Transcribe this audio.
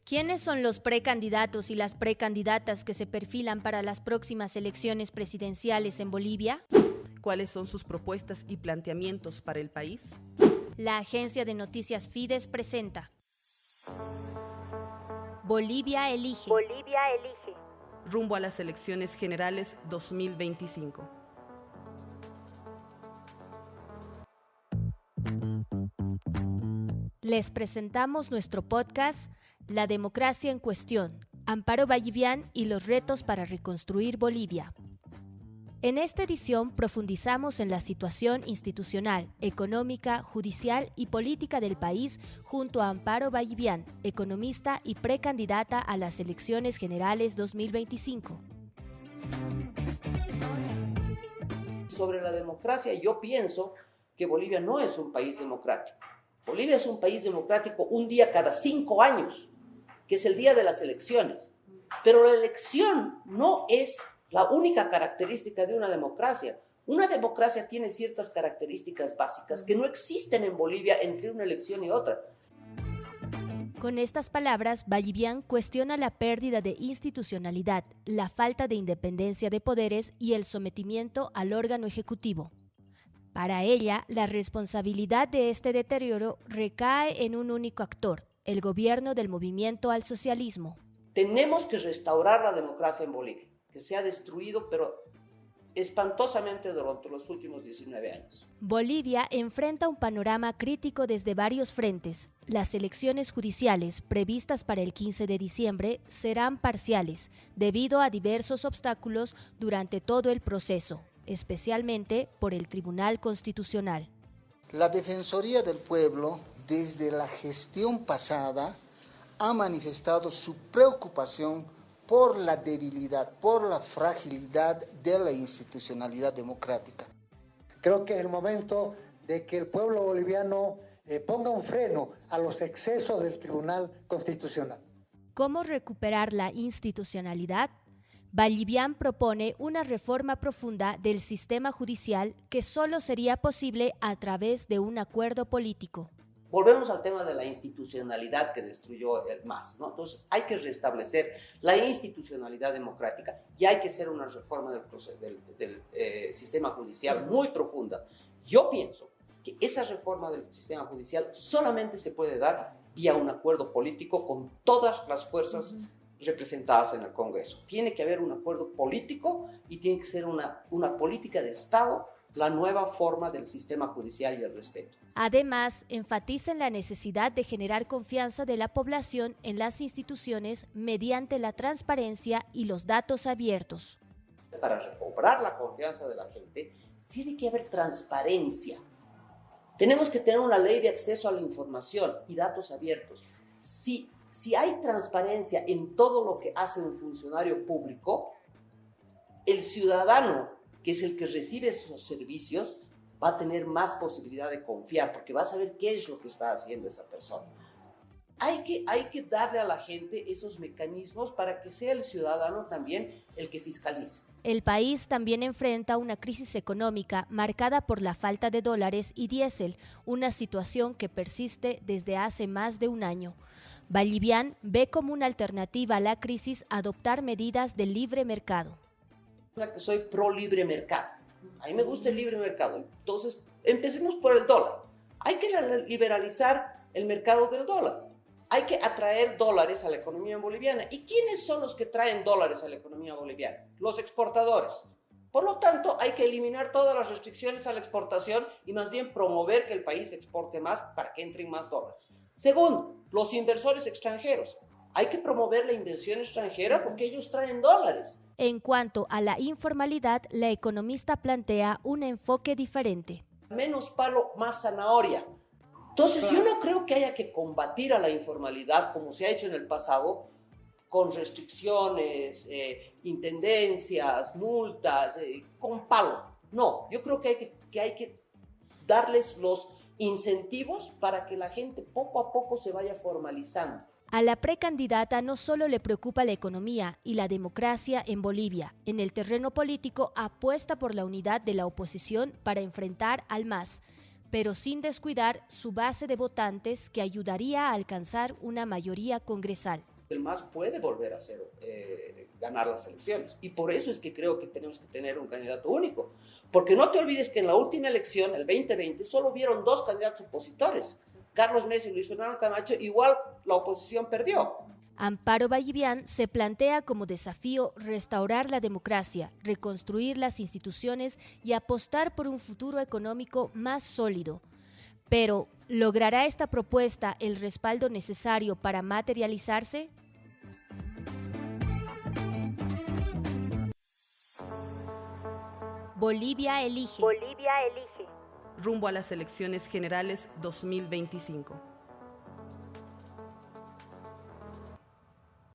¿Quiénes son los precandidatos y las precandidatas que se perfilan para las próximas elecciones presidenciales en Bolivia? ¿Cuáles son sus propuestas y planteamientos para el país? La agencia de noticias Fides presenta Bolivia elige. Bolivia elige. Rumbo a las elecciones generales 2025. Les presentamos nuestro podcast La democracia en cuestión, Amparo Vallivian y los retos para reconstruir Bolivia. En esta edición profundizamos en la situación institucional, económica, judicial y política del país junto a Amparo Vallivian, economista y precandidata a las elecciones generales 2025. Sobre la democracia, yo pienso que Bolivia no es un país democrático. Bolivia es un país democrático un día cada 5 años, que es el día de las elecciones. Pero la elección no es la única característica de una democracia. Una democracia tiene ciertas características básicas que no existen en Bolivia entre una elección y otra. Con estas palabras, Vallivian cuestiona la pérdida de institucionalidad, la falta de independencia de poderes y el sometimiento al órgano ejecutivo. Para ella, la responsabilidad de este deterioro recae en un único actor, el gobierno del movimiento al socialismo. Tenemos que restaurar la democracia en Bolivia, que se ha destruido, pero espantosamente durante los últimos 19 años. Bolivia enfrenta un panorama crítico desde varios frentes. Las elecciones judiciales previstas para el 15 de diciembre serán parciales, debido a diversos obstáculos durante todo el proceso, especialmente por el Tribunal Constitucional. La Defensoría del Pueblo, desde la gestión pasada, ha manifestado su preocupación por la debilidad, por la fragilidad de la institucionalidad democrática. Creo que es el momento de que el pueblo boliviano ponga un freno a los excesos del Tribunal Constitucional. ¿Cómo recuperar la institucionalidad? Vallivian propone una reforma profunda del sistema judicial que solo sería posible a través de un acuerdo político. Volvemos al tema de la institucionalidad que destruyó el MAS, ¿no? Entonces hay que restablecer la institucionalidad democrática y hay que hacer una reforma del sistema judicial muy profunda. Yo pienso que esa reforma del sistema judicial solamente se puede dar vía un acuerdo político con todas las fuerzas representadas en el Congreso. Tiene que haber un acuerdo político y tiene que ser una política de Estado, la nueva forma del sistema judicial y el respeto. Además, enfatiza en la necesidad de generar confianza de la población en las instituciones mediante la transparencia y los datos abiertos. Para recobrar la confianza de la gente, tiene que haber transparencia. Tenemos que tener una ley de acceso a la información y datos abiertos. Si hay transparencia en todo lo que hace un funcionario público, el ciudadano, que es el que recibe esos servicios, va a tener más posibilidad de confiar, porque va a saber qué es lo que está haciendo esa persona. Hay que darle a la gente esos mecanismos para que sea el ciudadano también el que fiscalice. El país también enfrenta una crisis económica marcada por la falta de dólares y diésel, una situación que persiste desde hace más de un año. Vallivian ve como una alternativa a la crisis adoptar medidas de libre mercado. Que soy pro libre mercado. A mí me gusta el libre mercado. Entonces, empecemos por el dólar. Hay que liberalizar el mercado del dólar. Hay que atraer dólares a la economía boliviana. ¿Y quiénes son los que traen dólares a la economía boliviana? Los exportadores. Por lo tanto, hay que eliminar todas las restricciones a la exportación y más bien promover que el país exporte más para que entren más dólares. Segundo, los inversores extranjeros. Hay que promover la inversión extranjera porque ellos traen dólares. En cuanto a la informalidad, la economista plantea un enfoque diferente. Menos palo, más zanahoria. Entonces, yo no creo que haya que combatir a la informalidad como se ha hecho en el pasado, con restricciones, intendencias, multas, con palo. No, yo creo que hay que darles los incentivos para que la gente poco a poco se vaya formalizando. A la precandidata no solo le preocupa la economía y la democracia en Bolivia. En el terreno político apuesta por la unidad de la oposición para enfrentar al MAS, pero sin descuidar su base de votantes que ayudaría a alcanzar una mayoría congresal. El MAS puede volver a ganar las elecciones. Y por eso es que creo que tenemos que tener un candidato único. Porque no te olvides que en la última elección, el 2020, solo hubieron 2 candidatos opositores. Carlos Mesa y Luis Fernando Camacho, igual la oposición perdió. Amparo Vallivian se plantea como desafío restaurar la democracia, reconstruir las instituciones y apostar por un futuro económico más sólido. Pero, ¿logrará esta propuesta el respaldo necesario para materializarse? Bolivia elige. Rumbo a las elecciones generales 2025.